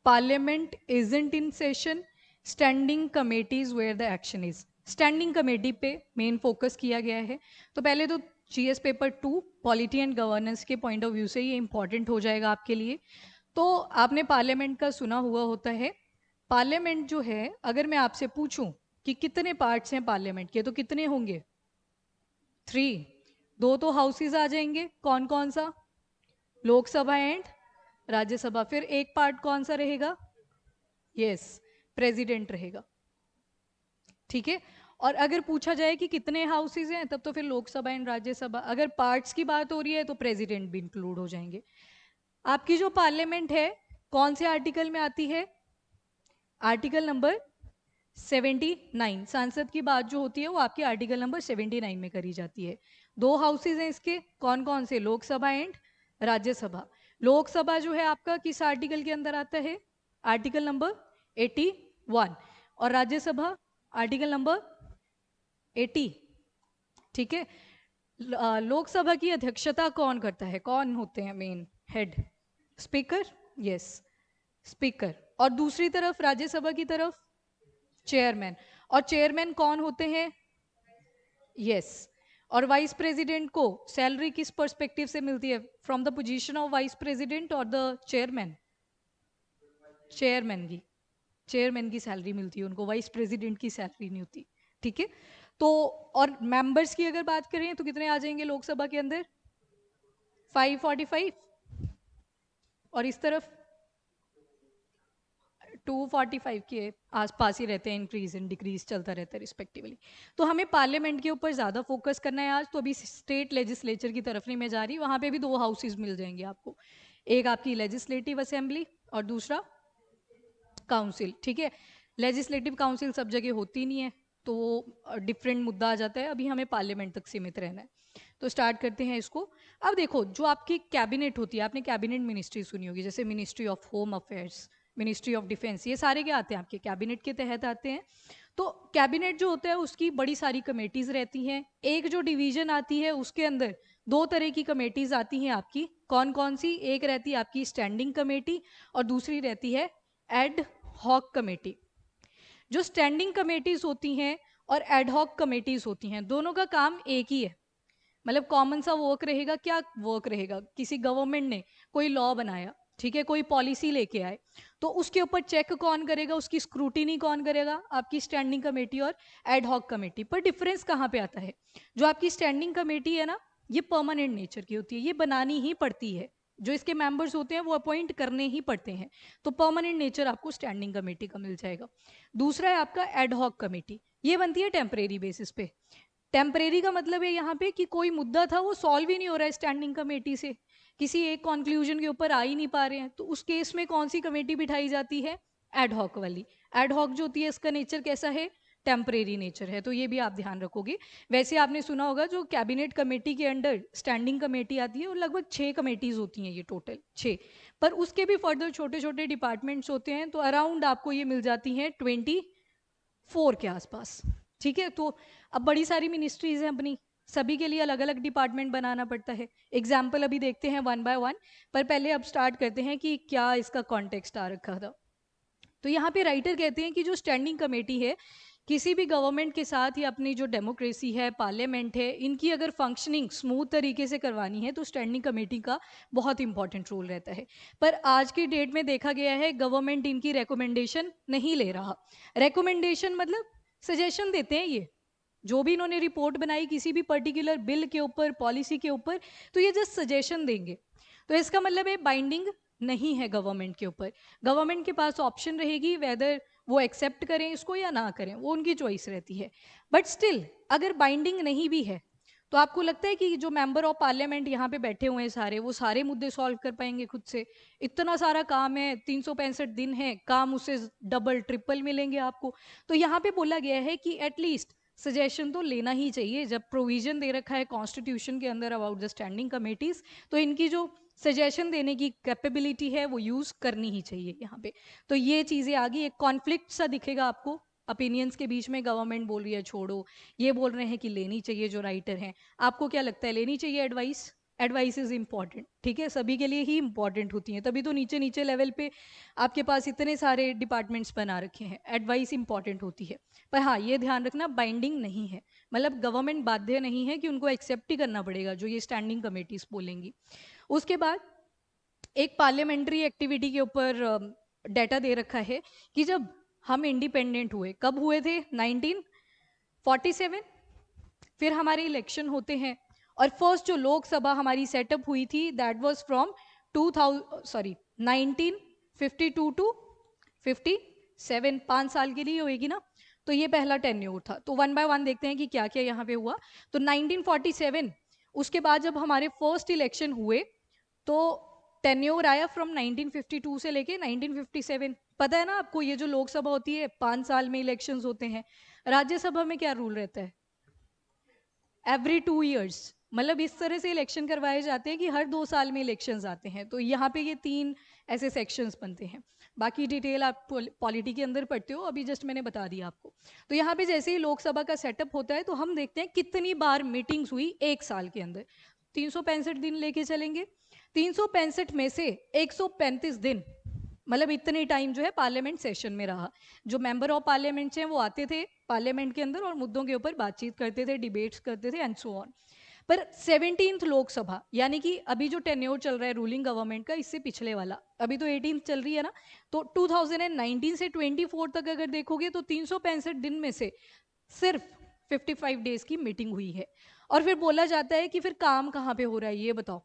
Parliament isn't in session, standing committees where the action is. Standing committee पे main focus किया गया है। तो पहले तो GS paper 2 polity and governance के पॉइंट ऑफ व्यू से ये इंपॉर्टेंट हो जाएगा आपके लिए। तो आपने पार्लियामेंट का सुना हुआ होता है। पार्लियामेंट जो है, अगर मैं आपसे पूछूं कि कितने पार्ट्स हैं पार्लियामेंट के, तो कितने होंगे? 3। दो तो हाउसेज आ जाएंगे, कौन कौन सा? लोकसभा एंड राज्यसभा। फिर एक पार्ट कौन सा रहेगा? यस, प्रेसिडेंट रहेगा। ठीक है। और अगर पूछा जाए कि कितने हाउसेज हैं, तब तो फिर लोकसभा एंड राज्यसभा। अगर पार्ट्स की बात हो रही है तो प्रेसिडेंट भी इंक्लूड हो जाएंगे। आपकी जो पार्लियामेंट है कौन से आर्टिकल में आती है? Article number 79। सांसद की बात जो होती है वो आपके आर्टिकल नंबर 79 में करी जाती है। दो हाउसेज हैं इसके, कौन कौन से? लोकसभा एंड राज्यसभा। लोकसभा जो है आपका किस आर्टिकल के अंदर आता है? Article number 81। और राज्यसभा आर्टिकल नंबर 80। ठीक है। लोकसभा की अध्यक्षता कौन करता है? कौन होते हैं main head? Speaker. Yes, speaker. और दूसरी तरफ राज्यसभा की तरफ चेयरमैन। और चेयरमैन कौन होते हैं? यस। और वाइस प्रेसिडेंट को सैलरी किस पर्सपेक्टिव से मिलती है? From the position of vice president और द चेयरमैन? चेयरमैन की सैलरी मिलती है उनको, वाइस प्रेसिडेंट की सैलरी नहीं होती। ठीक है। तो और मेंबर्स की अगर बात करें तो कितने आ जाएंगे लोकसभा के अंदर? 545। और इस तरफ 245 के आसपास ही रहते हैं, इंक्रीज एंड डिक्रीज चलता रहता है रिस्पेक्टिवली। तो हमें पार्लियामेंट के ऊपर ज़्यादा फोकस करना है आज। तो अभी स्टेट लेजिस्लेचर की तरफ नहीं मैं जा रही, वहाँ पे भी दो हाउसेज मिल जाएंगे आपको। एक आपकी लेजिस्लेटिव असेंबली और दूसरा काउंसिल। ठीक है। लेजिस्लेटिव काउंसिल सब जगह होती नहीं है, तो वो डिफरेंट मुद्दा आ जाता है। अभी हमें पार्लियामेंट तक सीमित रहना है। तो स्टार्ट करते हैं इसको। अब देखो, जो आपकी कैबिनेट होती है, आपने कैबिनेट मिनिस्ट्री सुनी होगी, जैसे ministry of home affairs, ministry of defence, ये सारे क्या आते हैं? आपके कैबिनेट के तहत आते हैं। तो कैबिनेट जो होता है उसकी बड़ी सारी कमेटीज रहती हैं। एक जो डिवीजन आती है उसके अंदर दो तरह की कमेटीज आती हैं आपकी। कौन कौन सी? एक रहती है आपकी स्टैंडिंग कमेटी और दूसरी रहती है एड हॉक कमेटी। जो स्टैंडिंग कमेटीज होती हैं और एड हॉक कमेटीज होती हैं, दोनों का काम एक ही है। मतलब कॉमन सा वर्क रहेगा। क्या वर्क रहेगा? किसी गवर्नमेंट ने कोई लॉ बनाया, ठीक है, कोई पॉलिसी लेके आए, तो उसके ऊपर चेक कौन करेगा, उसकी स्क्रूटिनी कौन करेगा? आपकी स्टैंडिंग कमेटी और एड हॉक कमेटी। पर डिफरेंस कहाँ पे आता है? जो आपकी स्टैंडिंग कमेटी है ना, ये परमानेंट नेचर की होती है, ये बनानी ही पड़ती है। जो इसके मेंबर्स होते हैं वो अपॉइंट करने ही पड़ते हैं। तो परमानेंट नेचर आपको स्टैंडिंग कमेटी का मिल जाएगा। दूसरा है आपका एड हॉक कमेटी। ये बनती है टेम्परेरी बेसिस पे। टेम्परेरी का मतलब है यहाँ पे कि कोई मुद्दा था वो सॉल्व ही नहीं हो रहा है स्टैंडिंग कमेटी से, किसी एक कंक्लूजन के ऊपर आ ही नहीं पा रहे हैं, तो उस केस में कौन सी कमेटी बिठाई जाती है? एड हॉक वाली। एड हॉक जो होती है इसका नेचर कैसा है? टेम्परेरी नेचर है। तो ये भी आप ध्यान रखोगे। वैसे आपने सुना होगा जो कैबिनेट कमेटी के अंडर स्टैंडिंग कमेटी आती है, और लगभग 6 कमेटीज होती हैं, ये टोटल 6। पर उसके भी फर्दर छोटे छोटे डिपार्टमेंट्स होते हैं, तो अराउंड आपको ये मिल जाती हैं 24 के आसपास। ठीक है। तो अब बड़ी सारी मिनिस्ट्रीज हैं अपनी, सभी के लिए अलग अलग डिपार्टमेंट बनाना पड़ता है। एग्जाम्पल अभी देखते हैं वन बाय वन। पर पहले अब स्टार्ट करते हैं कि क्या इसका कॉन्टेक्स्ट आ रखा था। तो यहाँ पे राइटर कहते हैं कि जो स्टैंडिंग कमेटी है, किसी भी गवर्नमेंट के साथ या अपनी जो डेमोक्रेसी है, पार्लियामेंट है, इनकी अगर फंक्शनिंग स्मूथ तरीके से करवानी है तो स्टैंडिंग कमेटी का बहुत इंपॉर्टेंट रोल रहता है। पर आज की डेट में देखा गया है गवर्नमेंट इनकी रिकमेंडेशन नहीं ले रहा। रिकमेंडेशन मतलब सजेशन देते हैं ये, जो भी इन्होंने रिपोर्ट बनाई किसी भी पर्टिकुलर बिल के ऊपर, पॉलिसी के ऊपर, तो ये जस्ट सजेशन देंगे। तो इसका मतलब है बाइंडिंग नहीं है गवर्नमेंट के ऊपर। गवर्नमेंट के पास ऑप्शन रहेगी वेदर वो एक्सेप्ट करें इसको या ना करें, वो उनकी चॉइस रहती है। बट स्टिल अगर बाइंडिंग नहीं भी है, तो आपको लगता है कि जो मेंबर ऑफ पार्लियामेंट यहाँ पे बैठे हुए हैं सारे, वो सारे मुद्दे सॉल्व कर पाएंगे खुद से? इतना सारा काम है, 365 दिन है, काम उससे डबल ट्रिपल मिलेंगे आपको। तो यहाँ पे बोला गया है कि एटलीस्ट सजेशन तो लेना ही चाहिए। जब प्रोविजन दे रखा है कॉन्स्टिट्यूशन के अंदर अबाउट द स्टैंडिंग कमेटीज, तो इनकी जो सजेशन देने की कैपेबिलिटी है वो यूज करनी ही चाहिए यहाँ पे। तो ये चीजें आ गई। एक कॉन्फ्लिक्ट सा दिखेगा आपको ओपिनियंस के बीच में। गवर्नमेंट बोल रही है छोड़ो, ये बोल रहे हैं कि लेनी चाहिए जो राइटर हैं। आपको क्या लगता है, लेनी चाहिए एडवाइस? एडवाइस इज इंपॉर्टेंट, ठीक है, सभी के लिए ही इंपॉर्टेंट होती हैं, तभी तो नीचे नीचे लेवल पे आपके पास इतने सारे डिपार्टमेंट्स बना रखे हैं, एडवाइस इंपॉर्टेंट होती है। पर हाँ, ये ध्यान रखना बाइंडिंग नहीं है, मतलब गवर्नमेंट बाध्य नहीं है कि उनको एक्सेप्ट ही करना पड़ेगा जो ये स्टैंडिंग कमेटीज बोलेंगी। उसके बाद एक पार्लियामेंट्री एक्टिविटी के ऊपर डेटा दे रखा है कि जब हम इंडिपेंडेंट हुए, कब हुए थे, 1947, फिर हमारे इलेक्शन होते हैं, और फर्स्ट जो लोकसभा हमारी सेटअप हुई थी दैट वाज फ्रॉम 1952 टू 57, 5 साल के लिए होएगी ना, तो ये पहला टेन्योर था। तो वन बाय वन देखते हैं कि क्या क्या यहाँ पे हुआ। तो 1947, उसके बाद जब हमारे फर्स्ट इलेक्शन हुए तो टेन्योर आया फ्रॉम 1952 से लेके 1957। पता है ना आपको, ये जो लोकसभा होती है 5 साल में इलेक्शंस होते हैं, राज्यसभा में क्या रूल रहता है, एवरी 2 years, मतलब इस तरह से इलेक्शन करवाए जाते हैं कि हर 2 साल में इलेक्शंस आते हैं। तो यहाँ पे ये 3 ऐसे सेक्शंस बनते हैं, बाकी डिटेल आप पॉलिटी के अंदर पढ़ते हो, अभी जस्ट मैंने बता दिया आपको। तो यहाँ पे जैसे ही लोकसभा का सेटअप होता है तो हम देखते हैं कितनी बार मीटिंग्स हुई 1 साल के अंदर। 365 दिन लेके चलेंगे, 365 में से 135 दिन, मतलब इतने टाइम जो है पार्लियामेंट सेशन में रहा। जो मेंबर ऑफ पार्लियामेंट हैं वो आते थे पार्लियामेंट के अंदर और मुद्दों के ऊपर बातचीत करते थे, डिबेट्स करते थे एंड सो ऑन। पर 17th लोकसभा, यानी कि अभी जो टेन्योर चल रहा है रूलिंग गवर्नमेंट का, इससे पिछले वाला, अभी तो 18th चल रही है ना, तो 2019 से 24 तक अगर देखोगे तो 365 दिन में से सिर्फ 55 डेज की मीटिंग हुई है। और फिर बोला जाता है कि फिर काम कहाँ पे हो रहा है, ये बताओ,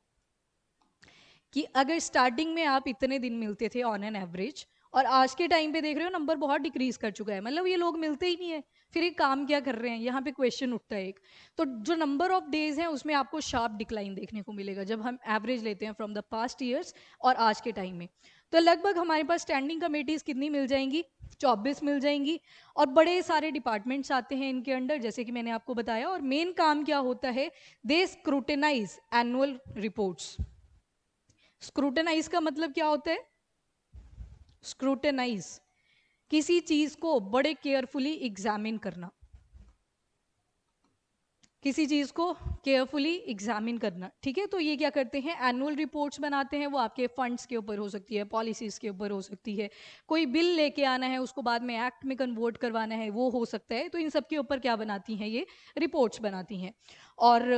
कि अगर स्टार्टिंग में आप इतने दिन मिलते थे ऑन एन एवरेज, और आज के टाइम पे देख रहे हो नंबर बहुत डिक्रीज कर चुका है, मतलब ये लोग मिलते ही नहीं है, फिर ये काम क्या कर रहे हैं, यहाँ पे क्वेश्चन उठता है एक। तो जो नंबर ऑफ डेज हैं उसमें आपको शार्प डिक्लाइन देखने को मिलेगा जब हम एवरेज लेते हैं फ्रॉम द पास्ट ईयर्स और आज के टाइम में। तो लगभग हमारे पास स्टैंडिंग कमेटीज कितनी मिल जाएंगी, 24 मिल जाएंगी, और बड़े सारे डिपार्टमेंट्स आते हैं इनके अंडर, जैसे कि मैंने आपको बताया। और मेन काम क्या होता है, दे स्क्रूटिनाइज एनुअल रिपोर्ट्स। स्क्रूटनाइज का मतलब क्या होता है, स्क्रूटनाइज किसी चीज को बड़े केयरफुली एग्जामिन करना, किसी चीज को केयरफुली एग्जामिन करना, ठीक है। तो ये क्या करते हैं, एनुअल रिपोर्ट्स बनाते हैं, वो आपके फंड्स के ऊपर हो सकती है, पॉलिसीज के ऊपर हो सकती है, कोई बिल लेके आना है उसको बाद में एक्ट में कन्वर्ट करवाना है वो हो सकता है। तो इन सब के ऊपर क्या बनाती हैं, ये रिपोर्ट्स बनाती हैं। और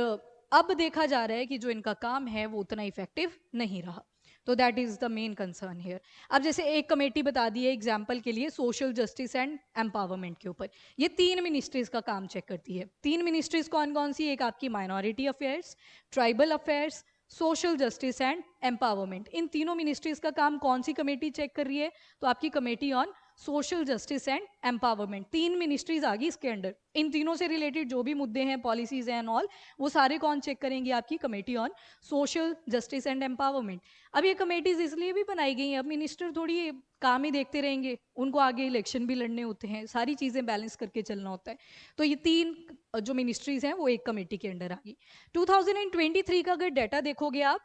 अब देखा जा रहा है कि जो इनका काम है वो उतना इफेक्टिव नहीं रहा, तो that is the main concern here. अब जैसे एक कमेटी बता दी है एग्जाम्पल के लिए, सोशल जस्टिस एंड एम्पावरमेंट के ऊपर, ये 3 मिनिस्ट्रीज का काम चेक करती है। 3 मिनिस्ट्रीज कौन कौन सी, एक आपकी minority affairs, tribal affairs, social justice and empowerment. इन तीनों मिनिस्ट्रीज का काम कौन सी कमेटी चेक कर रही है, तो आपकी committee on social justice and empowerment. 3 ministries आ गई इसके अंडर, इन तीनों से रिलेटेड जो भी मुद्दे हैं, पॉलिसीज एंड ऑल, वो सारे कौन चेक करेंगे, आपकी committee on social justice and empowerment. अब ये कमेटीज इसलिए भी बनाई गई हैं, अब मिनिस्टर थोड़ी काम ही देखते रहेंगे, उनको आगे इलेक्शन भी लड़ने होते हैं, सारी चीज़ें बैलेंस करके चलना होता है। तो ये 3 जो मिनिस्ट्रीज हैं वो एक कमेटी के अंडर आ गई। 2023 का अगर डाटा देखोगे आप,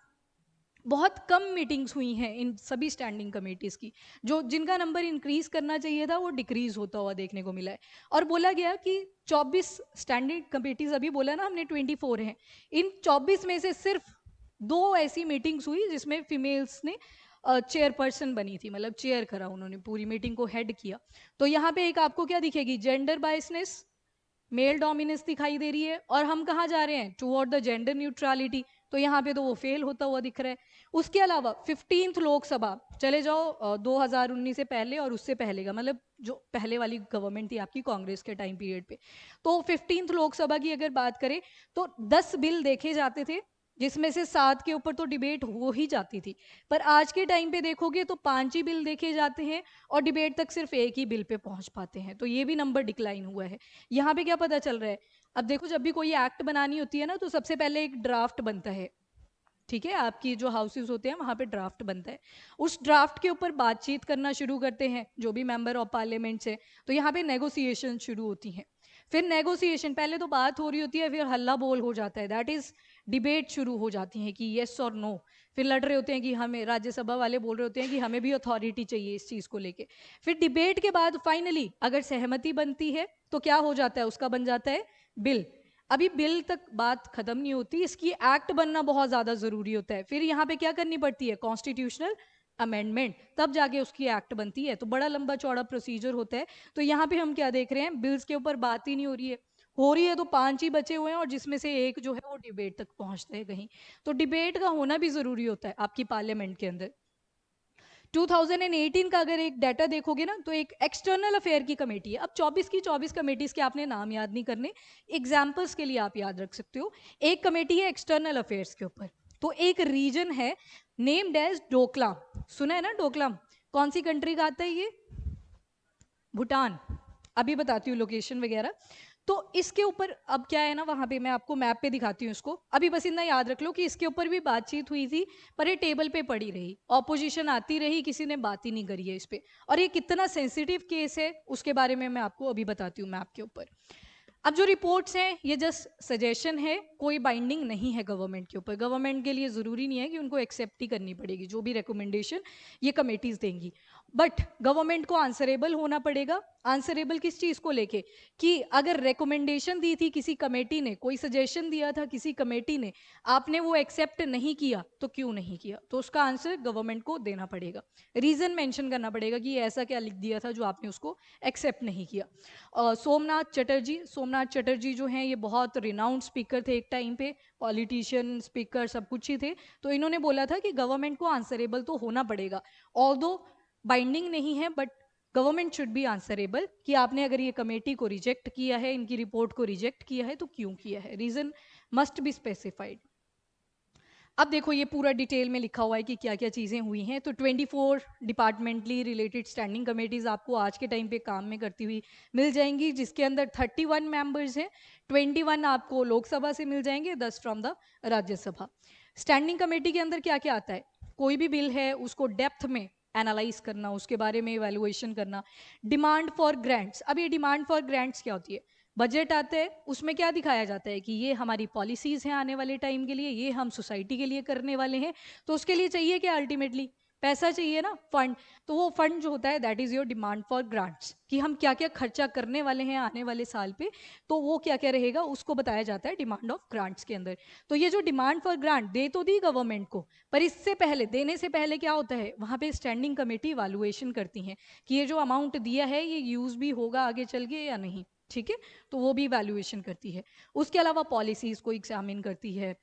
बहुत कम मीटिंग्स हुई हैं इन सभी स्टैंडिंग कमेटीज़ की, जो जिनका नंबर इंक्रीज करना चाहिए था वो डिक्रीज होता हुआ देखने को मिला है। और बोला गया कि 24 स्टैंडिंग कमेटीज़, अभी बोला ना हमने 24 हैं, इन 24 में से सिर्फ 2 ऐसी मीटिंग्स हुई जिसमें फीमेल्स ने चेयरपर्सन बनी थी, मतलब चेयर करा, उन्होंने पूरी मीटिंग को हेड किया। तो यहाँ पे एक आपको क्या दिखेगी, जेंडर बायसनेस, मेल डोमिनेंस दिखाई दे रही है, और हम कहाँ जा रहे हैं, टुवर्ड द जेंडर न्यूट्रलिटी, तो यहाँ पे तो वो फेल होता हुआ दिख रहा है। उसके अलावा 15th लोकसभा चले जाओ, 2019 से पहले और उससे पहले का, मतलब जो पहले वाली गवर्नमेंट थी आपकी कांग्रेस के टाइम पीरियड पे, तो 15th लोकसभा की अगर बात करें तो 10 बिल देखे जाते थे, जिसमें से 7 के ऊपर तो डिबेट हो ही जाती थी। पर आज के टाइम पे देखोगे तो 5 ही बिल देखे जाते हैं और डिबेट तक सिर्फ एक ही बिल पे पहुंच पाते हैं, तो ये भी नंबर डिक्लाइन हुआ है। यहाँ पे क्या पता चल रहा है, अब देखो जब भी कोई एक्ट बनानी होती है ना, तो सबसे पहले एक ड्राफ्ट बनता है, ठीक है, आपकी जो हाउसेस होते हैं वहाँ पे ड्राफ्ट बनता है, उस ड्राफ्ट के ऊपर बातचीत करना शुरू करते हैं जो भी मेंबर ऑफ पार्लियामेंट है, तो यहाँ पे नेगोशिएशन शुरू होती हैं। फिर नेगोशिएशन, पहले तो बात हो रही होती है, फिर हल्ला बोल हो जाता है, दैट इज डिबेट शुरू हो जाती है कि येस और नो, फिर लड़ रहे होते हैं कि हमें, राज्यसभा वाले बोल रहे होते हैं कि हमें भी अथॉरिटी चाहिए इस चीज़ को लेके। फिर डिबेट के बाद फाइनली अगर सहमति बनती है तो क्या हो जाता है, उसका बन जाता है बिल। अभी बिल तक बात खत्म नहीं होती, इसकी एक्ट बनना बहुत ज़्यादा ज़रूरी होता है। फिर यहाँ पे क्या करनी पड़ती है, कॉन्स्टिट्यूशनल अमेंडमेंट, तब जाके उसकी एक्ट बनती है। तो बड़ा लंबा चौड़ा प्रोसीजर होता है। तो यहाँ पे हम क्या देख रहे हैं, बिल्स के ऊपर बात ही नहीं हो रही है, हो रही है तो 5 ही बचे हुए हैं, और जिसमें से एक जो है वो डिबेट तक पहुंचते हैं कहीं। तो डिबेट का होना भी ज़रूरी होता है आपकी पार्लियामेंट के अंदर। 2018 का अगर एक डाटा देखोगे ना, तो एक एक्सटर्नल अफेयर की कमेटी है। अब 24 की 24 कमेटीज के आपने नाम याद नहीं करने, एग्जाम्पल्स के लिए आप याद रख सकते हो। एक कमेटी है एक्सटर्नल अफेयर्स के ऊपर, तो एक रीजन है नेम्ड एज डोकलाम। सुना है ना डोकलाम? कौन सी कंट्री का आता है ये? भूटान। अभी बताती हूँ लोकेशन वगैरह। तो इसके ऊपर अब क्या है ना, वहां पे मैं आपको मैप पे दिखाती हूँ इसको। अभी बस इतना याद रख लो कि इसके ऊपर भी बातचीत हुई थी, पर ये टेबल पे पड़ी रही, ऑपोजिशन आती रही, किसी ने बात ही नहीं करी है इस पे। और ये कितना सेंसिटिव केस है उसके बारे में मैं आपको अभी बताती हूँ मैप के ऊपर। अब जो रिपोर्ट्स हैं ये जस्ट सजेशन है, कोई बाइंडिंग नहीं है गवर्नमेंट के ऊपर। गवर्नमेंट के लिए ज़रूरी नहीं है कि उनको एक्सेप्ट ही करनी पड़ेगी जो भी रिकमेंडेशन ये कमेटीज देंगी, बट गवर्नमेंट को आंसरेबल होना पड़ेगा। आंसरेबल किस चीज़ को लेके, कि अगर रिकमेंडेशन दी थी किसी कमेटी ने, कोई सजेशन दिया था किसी कमेटी ने, आपने वो एक्सेप्ट नहीं किया, तो क्यों नहीं किया, तो उसका आंसर गवर्नमेंट को देना पड़ेगा। रीज़न मेंशन करना पड़ेगा कि ऐसा क्या लिख दिया था जो आपने उसको एक्सेप्ट नहीं किया। सोमनाथ चटर्जी जो हैं, ये बहुत रिनाउंड स्पीकर थे एक टाइम पे, पॉलिटिशियन, स्पीकर, सब कुछ ही थे। तो इन्होंने बोला था कि गवर्नमेंट को आंसरेबल तो होना पड़ेगा, ऑल्दो बाइंडिंग नहीं है, but government should be answerable, कि आपने अगर ये कमेटी को रिजेक्ट किया है, इनकी रिपोर्ट को रिजेक्ट किया है, तो क्यों किया है, रीजन मस्ट बी स्पेसिफाइड। अब देखो ये पूरा डिटेल में लिखा हुआ है कि क्या क्या चीज़ें हुई हैं। तो 24 डिपार्टमेंटली रिलेटेड स्टैंडिंग कमेटीज़ आपको आज के टाइम पे काम में करती हुई मिल जाएंगी, जिसके अंदर 31 मेंबर्स हैं। 21 आपको लोकसभा से मिल जाएंगे, 10 from the Rajya Sabha. Standing committee के अंदर क्या क्या आता है, कोई भी बिल है उसको डेप्थ में एनालाइज करना, उसके बारे में इवेलुएशन करना। डिमांड फॉर ग्रांट्स, अब ये डिमांड फॉर ग्रांट्स क्या होती है, बजट आता है उसमें क्या दिखाया जाता है कि ये हमारी पॉलिसीज़ हैं आने वाले टाइम के लिए, ये हम सोसाइटी के लिए करने वाले हैं। तो उसके लिए चाहिए क्या, अल्टीमेटली पैसा चाहिए ना, फंड। तो वो फंड जो होता है that is your demand for grants, कि हम क्या क्या खर्चा करने वाले हैं आने वाले साल पे, तो वो क्या क्या रहेगा उसको बताया जाता है डिमांड ऑफ ग्रांट्स के अंदर। तो ये जो डिमांड फॉर ग्रांट दे तो दी गवर्नमेंट को, पर इससे पहले, देने से पहले क्या होता है, वहाँ पे स्टैंडिंग कमेटी इवैल्यूएशन करती हैं कि ये जो अमाउंट दिया है ये यूज़ भी होगा आगे चल के या नहीं, ठीक है। तो वो भी वैल्यूएशन करती है। उसके अलावा पॉलिसीज को एग्जामिन करती है,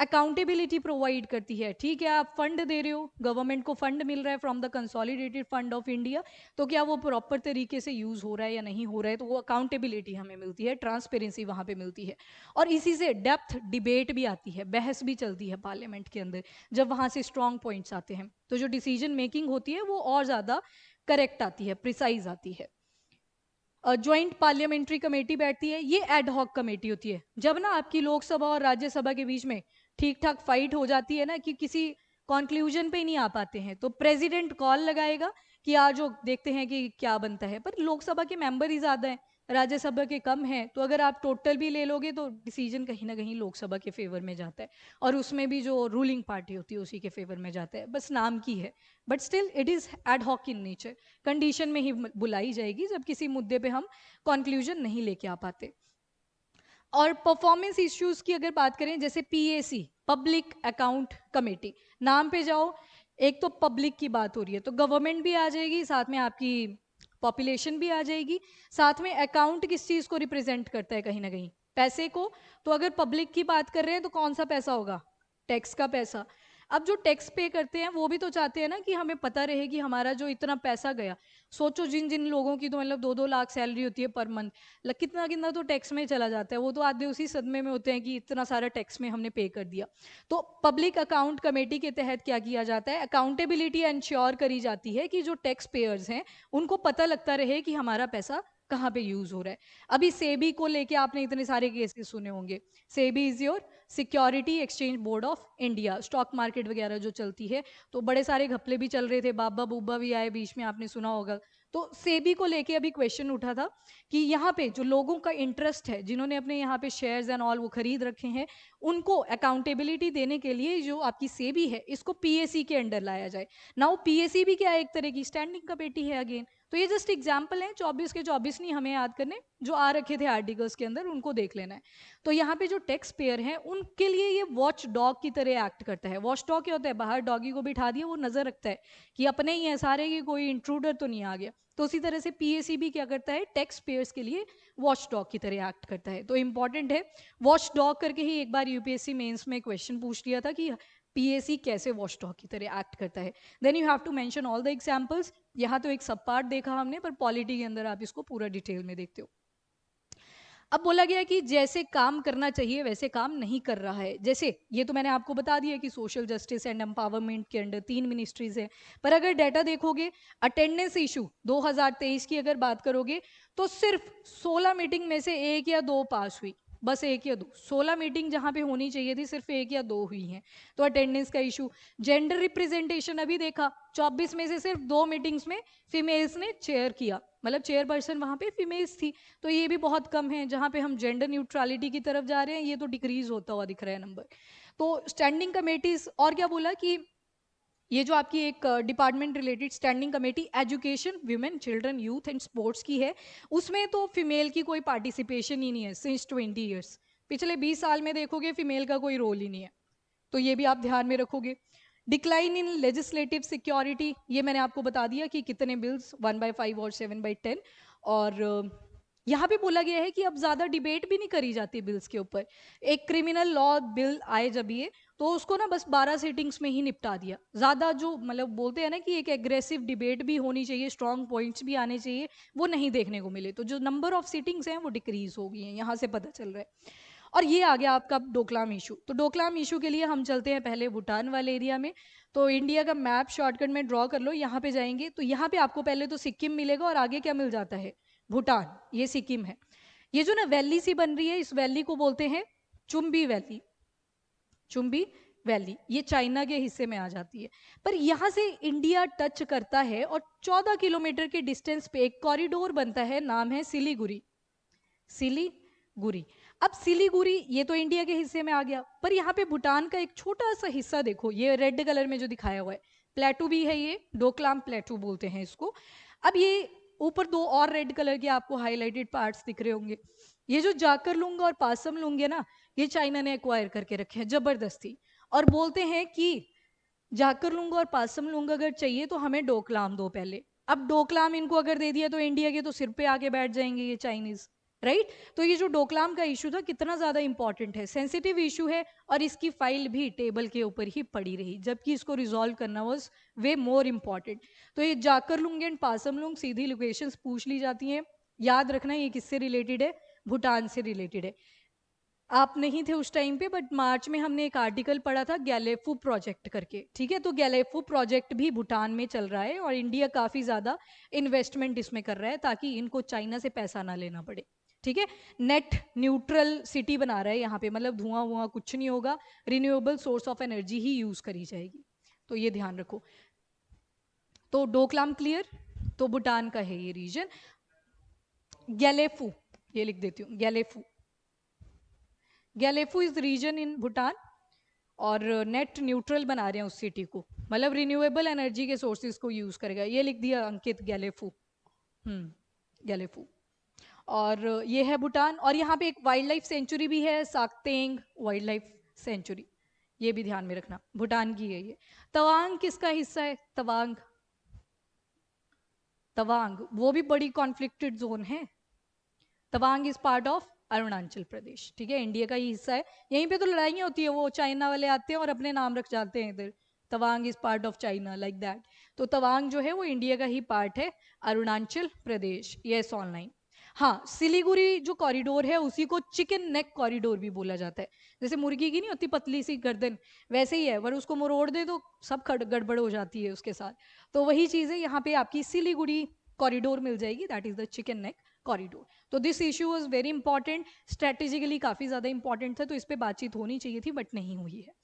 अकाउंटेबिलिटी प्रोवाइड करती है। ठीक है, आप फंड दे रहे हो, गवर्नमेंट को फंड मिल रहा है from the consolidated fund of India, तो क्या वो प्रॉपर तरीके से यूज हो रहा है या नहीं हो रहा है, तो वो अकाउंटेबिलिटी हमें मिलती है, ट्रांसपेरेंसी वहां पे मिलती है। और इसी से डेप्थ डिबेट भी आती है, बहस भी चलती है पार्लियामेंट के अंदर, जब वहां से स्ट्रॉन्ग पॉइंट्स आते हैं तो जो डिसीजन मेकिंग होती है वो और ज़्यादा करेक्ट आती है, प्रिसाइज आती है। ज्वाइंट पार्लियामेंट्री कमेटी बैठती है, ये एड हॉक कमेटी होती है। जब ना आपकी लोकसभा और राज्यसभा के बीच में ठीक ठाक फाइट हो जाती है ना, कि किसी कंक्लूजन पे नहीं आ पाते हैं, तो प्रेसिडेंट कॉल लगाएगा कि आज वो देखते हैं कि क्या बनता है। पर लोकसभा के मेंबर ही ज़्यादा हैं, राज्यसभा के कम हैं, तो अगर आप टोटल भी ले लोगे तो डिसीजन कहीं ना कहीं लोकसभा के फेवर में जाता है, और उसमें भी जो रूलिंग पार्टी होती है उसी के फेवर में जाता है, बस नाम की है, but still it is ad hoc in nature. Condition में ही बुलाई जाएगी जब किसी मुद्दे पे हम कंक्लूजन नहीं लेके आ पाते। और परफॉर्मेंस इश्यूज की अगर बात करें, जैसे पीएसी, पब्लिक अकाउंट कमेटी, नाम पे जाओ, एक तो पब्लिक की बात हो रही है तो गवर्नमेंट भी आ जाएगी, साथ में आपकी पॉपुलेशन भी आ जाएगी, साथ में अकाउंट किस चीज़ को रिप्रेजेंट करता है, कहीं ना कहीं पैसे को। तो अगर पब्लिक की बात कर रहे हैं तो कौन सा पैसा होगा, टैक्स का पैसा। अब जो टैक्स पे करते हैं वो भी तो चाहते हैं ना कि हमें पता रहे कि हमारा जो इतना पैसा गया। सोचो जिन जिन लोगों की तो मतलब 2-2 लाख सैलरी होती है पर मंथ, कितना कितना तो टैक्स में चला जाता है, वो तो आधे उसी सदमे में होते हैं कि इतना सारा टैक्स में हमने पे कर दिया। तो पब्लिक अकाउंट कमेटी के तहत क्या किया जाता है, अकाउंटेबिलिटी इंश्योर करी जाती है कि जो टैक्स पेयर्स हैं उनको पता लगता रहे कि हमारा पैसा कहाँ पे यूज हो रहा है। अभी सेबी को लेके आपने इतने सारे केसेस सुने होंगे। SEBI is your security exchange board of India, stock market वगैरह जो चलती है, तो बड़े सारे घपले भी चल रहे थे, बाबा बूबा भी आए बीच में, आपने सुना होगा। तो सेबी को लेके अभी क्वेश्चन उठा था कि यहाँ पे जो लोगों का इंटरेस्ट है, जिन्होंने अपने यहाँ पे शेयर्स एंड ऑल वो खरीद रखे हैं, उनको अकाउंटेबिलिटी देने के लिए जो आपकी सेबी है इसको पीएसी के अंडर लाया जाए। नाउ पीएसी भी क्या है, एक तरह की स्टैंडिंग कमेटी है अगेन। तो ये जस्ट एग्जाम्पल है, 24 के 24 नहीं हमें याद करने, जो आ रखे थे आर्टिकल्स के अंदर उनको देख लेना है। तो यहाँ पे जो टैक्स पेयर हैं उनके लिए ये वॉच डॉग की तरह एक्ट करता है। वॉच डॉग क्या होता है, बाहर डॉगी को बिठा दिया, वो नजर रखता है कि अपने ही है सारे, कि कोई इंट्रूडर तो नहीं आ गया। तो उसी तरह से पीएसी भी क्या करता है, टैक्स पेयर्स के लिए वॉच डॉग की तरह एक्ट करता है। तो इंपॉर्टेंट है, वॉच डॉग करके ही एक बार यूपीएससी मेंस में क्वेश्चन पूछ लिया था कि पीएसी कैसे वॉच डॉग की तरह एक्ट करता है। Then you have to mention all the examples. यहाँ तो एक सब पार्ट देखा हमने, पर पॉलिटी के अंदर आप इसको पूरा डिटेल में देखते हो। अब बोला गया कि जैसे काम करना चाहिए वैसे काम नहीं कर रहा है। जैसे ये तो मैंने आपको बता दिया कि सोशल जस्टिस एंड एम्पावरमेंट के अंडर 3 मिनिस्ट्रीज है, पर अगर डाटा देखोगे अटेंडेंस इशू 2023 की अगर बात करोगे तो सिर्फ 16 मीटिंग में से 1 या 2 पास हुई, बस 1 या 2। 16 मीटिंग जहां पे होनी चाहिए थी सिर्फ 1 या 2 हुई हैं। तो अटेंडेंस का इशू। जेंडर रिप्रेजेंटेशन अभी देखा, 24 में से सिर्फ 2 मीटिंग्स में फीमेल्स ने चेयर किया, मतलब चेयरपर्सन वहां पे फीमेल्स थी। तो ये भी बहुत कम है। जहां पे हम जेंडर न्यूट्रलिटी की तरफ जा रहे हैं, ये तो डिक्रीज होता हुआ दिख रहा है नंबर। तो स्टैंडिंग कमेटीज, और क्या बोला कि ये जो आपकी एक department related standing committee education, women, children, youth and sports की है, उसमें तो फीमेल की कोई पार्टिसिपेशन ही नहीं है सिंस 20 ईयर्स। पिछले 20 साल में देखोगे फीमेल का कोई रोल ही नहीं है। तो ये भी आप ध्यान में रखोगे। डिक्लाइन इन लेजिस्लेटिव सिक्योरिटी, ये मैंने आपको बता दिया कि कितने बिल्स 1/5 और 7/10। और यहाँ पे बोला गया है कि अब ज्यादा डिबेट भी नहीं करी जाती बिल्स के ऊपर। एक क्रिमिनल लॉ बिल आए जब ये, तो उसको ना बस 12 सीटिंग्स में ही निपटा दिया। ज्यादा जो मतलब बोलते हैं ना कि एक एग्रेसिव डिबेट भी होनी चाहिए, स्ट्रॉन्ग पॉइंट्स भी आने चाहिए, वो नहीं देखने को मिले। तो जो नंबर ऑफ सीटिंग्स हैं वो डिक्रीज हो गई हैं, यहाँ से पता चल रहा है। और ये आ गया आपका डोकलाम इशू। तो डोकलाम इशू के लिए हम चलते हैं पहले भूटान वाले एरिया में। तो इंडिया का मैप शॉर्टकट में ड्रॉ कर लो, यहाँ पे जाएंगे तो यहाँ पे आपको पहले तो सिक्किम मिलेगा और आगे क्या मिल जाता है, भूटान। ये सिक्किम है। ये जो ना वैली सी बन रही है, इस वैली को बोलते हैं चुम्बी वैली। चुम्बी वैली ये चाइना के हिस्से में आ जाती है, पर यहाँ से इंडिया टच करता है और 14 किलोमीटर के डिस्टेंस पे एक कॉरिडोर बनता है, नाम है सिलीगुड़ी। सिलीगुड़ी। अब सिलीगुड़ी ये तो इंडिया के हिस्से में आ गया, पर यहाँ पे भूटान का एक छोटा सा हिस्सा देखो, ये रेड कलर में जो दिखाया हुआ है, प्लेटू भी है, ये डोकलाम प्लेटू बोलते हैं इसको। अब ये ऊपर 2 और रेड कलर के आपको हाईलाइटेड पार्ट्स दिख रहे होंगे, ये जो जाकर लुंग और पासम लुंग है ना, ये चाइना ने एक्वायर करके रखे हैं जबरदस्ती। और बोलते हैं कि जाकर लुंग और पासम लुंग अगर चाहिए तो हमें डोकलाम दो पहले। अब डोकलाम इनको अगर दे दिया तो इंडिया के तो सिर पे आके बैठ जाएंगे ये चाइनीज, राइट। तो ये जो डोकलाम का इशू था कितना ज्यादा इंपॉर्टेंट है, सेंसिटिव इशू है, और इसकी फाइल भी टेबल के ऊपर ही पड़ी रही, जबकि इसको रिजॉल्व करना वाज वे मोर इम्पॉर्टेंट। तो ये जाकर लुंग and Paasam Loong Sidhi locations पूछ ली जाती हैं। याद रखना ये किससे रिलेटेड है, भूटान से रिलेटेड है। आप नहीं थे उस टाइम पे, बट मार्च में हमने एक आर्टिकल पढ़ा था गैलेफू प्रोजेक्ट करके, ठीक है। तो गैलेफू प्रोजेक्ट भी भूटान में चल रहा है और इंडिया काफी ज्यादा इन्वेस्टमेंट इसमें कर रहा है ताकि इनको चाइना से पैसा ना लेना पड़े, ठीक है। नेट न्यूट्रल सिटी बना रहा है यहाँ पे, मतलब धुआं वुआं कुछ नहीं होगा, renewable source of energy he use करी जाएगी। तो ये ध्यान रखो। तो डोकलाम क्लियर। तो भूटान का है ये रीजन। गैलेफू, ये लिख देती हूँ, गैलेफू। गैलेफू इज रीजन इन भूटान, और नेट न्यूट्रल बना रहे हैं उस सिटी को, मतलब रिन्यूएबल एनर्जी के सोर्सेज को यूज करेगा। ये लिख दिया अंकित, गैलेफू। गैलेफू। और ये है भूटान, और यहाँ पे एक वाइल्ड लाइफ सेंचुरी भी है, साक्तेंग वाइल्ड लाइफ सेंचुरी, ये भी ध्यान में रखना, भूटान की है ये। तवांग किसका हिस्सा है, तवांग। तवांग वो भी बड़ी कॉन्फ्लिक्टेड जोन है। Tawang is part of Arunachal Pradesh, ठीक है, इंडिया का ही हिस्सा है। यहीं पे तो लड़ाइयाँ होती है, वो चाइना वाले आते हैं और अपने नाम रख जाते हैं इधर, Tawang is part of China, like that. तो तवांग जो है वो इंडिया का ही पार्ट है, अरुणाचल प्रदेश। Yes online. हाँ, सिलीगुड़ी जो कॉरिडोर है उसी को चिकन नेक कॉरिडोर भी बोला जाता है। जैसे मुर्गी की नहीं होती पतली सी गर्दन, वैसे ही है, पर उसको मरोड़ दे तो सब गड़बड़ हो जाती है उसके साथ। तो वही चीज़ है, यहाँ पे आपकी सिलीगुड़ी कॉरिडोर मिल जाएगी, that is the chicken neck corridor. तो this issue was very important, strategically काफी ज्यादा इंपॉर्टेंट था, तो इस पर बातचीत होनी चाहिए थी बट नहीं हुई है।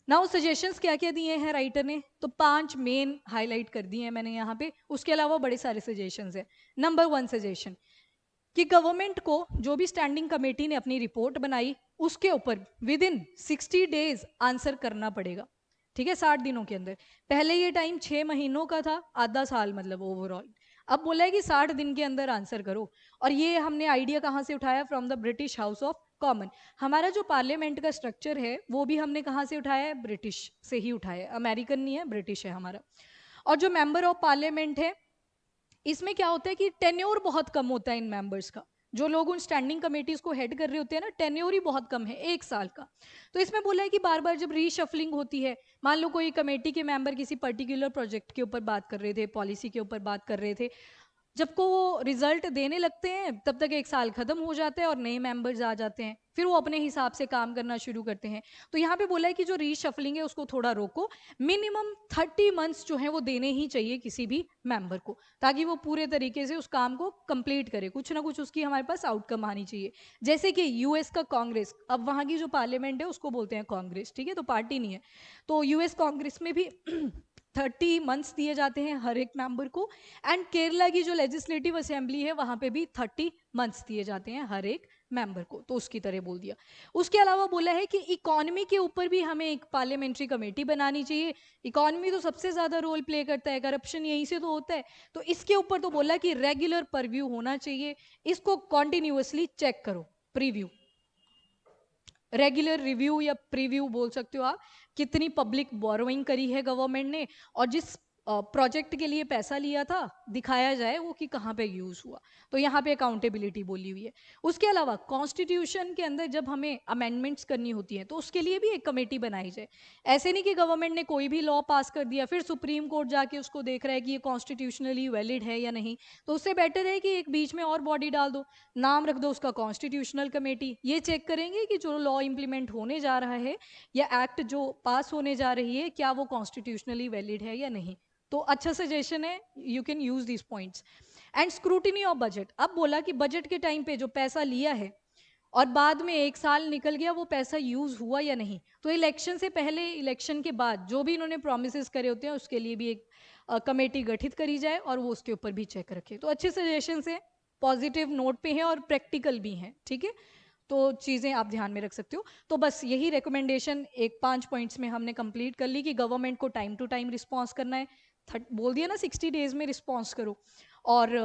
नाउ सजेशंस क्या क्या दिए हैं राइटर ने, तो 5 मेन हाईलाइट कर दिए हैं मैंने यहाँ पे, उसके अलावा बड़े सारे सजेशंस हैं। नंबर 1 सजेशन कि गवर्नमेंट को जो भी स्टैंडिंग कमेटी ने अपनी रिपोर्ट बनाई उसके ऊपर विद इन 60 डेज आंसर करना पड़ेगा, ठीक है, 60 दिनों के अंदर। पहले ये टाइम 6 महीनों का था, आधा साल मतलब ओवरऑल। अब बोला है कि 60 दिन के अंदर आंसर करो। और ये हमने आइडिया कहाँ से उठाया? From the British house of common. हमारा जो पार्लियामेंट का स्ट्रक्चर है वो भी हमने कहाँ से उठाया है? ब्रिटिश से ही उठाया है, अमेरिकन नहीं है, ब्रिटिश है हमारा। और जो मेंबर ऑफ पार्लियामेंट है, इसमें क्या होता है कि टेन्योर बहुत कम होता है इन मेंबर्स का। जो लोग उन स्टैंडिंग कमेटीज को हेड कर रहे होते हैं ना, टेन्योर ही बहुत कम है, 1 साल का। तो इसमें बोला है कि बार बार जब रीशफलिंग होती है, मान लो कोई कमेटी के मेंबर किसी पर्टिकुलर प्रोजेक्ट के ऊपर बात कर रहे थे, पॉलिसी के ऊपर बात कर रहे थे, जब को वो रिजल्ट देने लगते हैं तब तक 1 साल खत्म हो जाता है और नए मेंबर्स आ जाते हैं, फिर वो अपने हिसाब से काम करना शुरू करते हैं। तो यहाँ पे बोला है कि जो रीशफलिंग है उसको थोड़ा रोको, मिनिमम 30 मंथ्स जो है वो देने ही चाहिए किसी भी मेंबर को, ताकि वो पूरे तरीके से उस काम को कंप्लीट करे, कुछ ना कुछ उसकी हमारे पास आउटकम आनी चाहिए। जैसे कि यूएस का कांग्रेस, अब वहाँ की जो पार्लियामेंट है उसको बोलते हैं कांग्रेस, ठीक है, तो पार्टी नहीं है। तो यूएस कांग्रेस में भी 30 मंथ्स दिए जाते हैं हर एक मेंबर को। एंड केरला की जो लेजिस्लेटिव असेंबली है वहां पे भी 30 मंथ्स दिए जाते हैं हर एक मेंबर को, तो उसकी तरह बोल दिया। उसके अलावा बोला है कि इकोनॉमी के ऊपर भी हमें एक पार्लियामेंट्री कमेटी बनानी चाहिए। इकोनॉमी तो सबसे ज्यादा रोल प्ले करता है, करप्शन यहीं से तो होता है। तो इसके ऊपर तो बोला कि रेगुलर परव्यू होना चाहिए, इसको कॉन्टिन्यूसली चेक करो, प्रीव्यू, रेगुलर रिव्यू या प्रीव्यू बोल सकते हो आप। कितनी पब्लिक बोरोइंग करी है गवर्नमेंट ने, और जिस प्रोजेक्ट के लिए पैसा लिया था दिखाया जाए वो कि कहाँ पे यूज हुआ। तो यहाँ पे अकाउंटेबिलिटी बोली हुई है। उसके अलावा कॉन्स्टिट्यूशन के अंदर जब हमें अमेंडमेंट्स करनी होती हैं तो उसके लिए भी एक कमेटी बनाई जाए। ऐसे नहीं कि गवर्नमेंट ने कोई भी लॉ पास कर दिया फिर सुप्रीम कोर्ट जाके उसको देख रहा है कि ये कॉन्स्टिट्यूशनली वैलिड है या नहीं। तो उससे बेटर है कि एक बीच में और बॉडी डाल दो, नाम रख दो उसका कॉन्स्टिट्यूशनल कमेटी। ये चेक करेंगे कि जो लॉ इंप्लीमेंट होने जा रहा है या एक्ट जो पास होने जा रही है क्या वो कॉन्स्टिट्यूशनली वैलिड है या नहीं। तो अच्छा सजेशन है, you can use this points. And scrutiny of budget, अब बोला कि बजट के टाइम पे जो पैसा लिया है और बाद में 1 साल निकल गया, वो पैसा यूज हुआ या नहीं। तो इलेक्शन से पहले, इलेक्शन के बाद जो भी इन्होंने प्रोमिस करे होते हैं उसके लिए भी एक कमेटी गठित करी जाए और वो उसके ऊपर भी चेक रखे। तो अच्छे सजेशन है, पॉजिटिव नोट पे हैं और प्रैक्टिकल भी हैं, ठीक है। तो चीज़ें आप ध्यान में रख सकते हो। तो बस यही रिकमेंडेशन एक 5 पॉइंट्स में हमने कंप्लीट कर ली कि गवर्नमेंट को टाइम टू टाइम रिस्पॉन्स करना है। बोल दिया ना 60 डेज में रिस्पॉन्स करो। और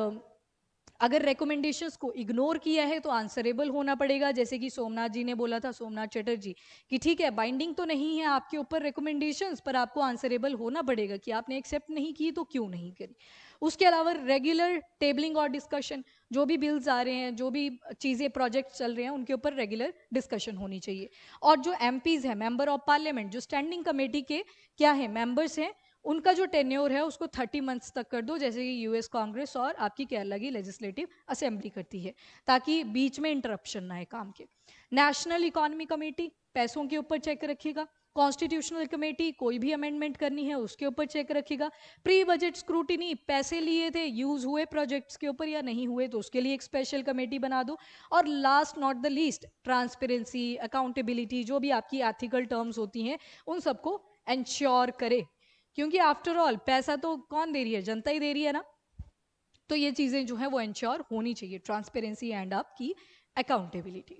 अगर रिकमेंडेशंस को इग्नोर किया है तो आंसरेबल होना पड़ेगा। जैसे कि सोमनाथ जी ने बोला था, सोमनाथ चटर्जी, कि ठीक है बाइंडिंग तो नहीं है आपके ऊपर रिकमेंडेशंस, पर आपको आंसरेबल होना पड़ेगा कि आपने एक्सेप्ट नहीं की तो क्यों नहीं करी। उसके अलावा रेगुलर टेबलिंग और डिस्कशन, जो भी बिल्स आ रहे हैं, जो भी चीज़ें प्रोजेक्ट चल रहे हैं उनके ऊपर रेगुलर डिस्कशन होनी चाहिए। और जो एमपीज है, मेंबर ऑफ पार्लियामेंट, जो स्टैंडिंग कमेटी के क्या है मेंबर्स हैं, उनका जो टेन्योर है उसको 30 मंथ्स तक कर दो, जैसे कि यूएस कांग्रेस और आपकी केरला की लेजिस्लेटिव असेंबली करती है, ताकि बीच में इंटरप्शन ना है काम के। नेशनल इकोनॉमी कमेटी पैसों के ऊपर चेक रखेगा। कॉन्स्टिट्यूशनल कमेटी कोई भी अमेंडमेंट करनी है उसके ऊपर चेक रखेगा। प्री बजट स्क्रूटिनी, पैसे लिए थे यूज हुए प्रोजेक्ट्स के ऊपर या नहीं हुए तो उसके लिए एक स्पेशल कमेटी बना दो। और last not the least, transparency, accountability, जो भी आपकी एथिकल टर्म्स होती हैं उन सबको एंश्योर करे, क्योंकि आफ्टर ऑल पैसा तो कौन दे रही है? जनता ही दे रही है ना। तो ये चीज़ें जो है वो एंश्योर होनी चाहिए, ट्रांसपेरेंसी एंड आपकी अकाउंटेबिलिटी।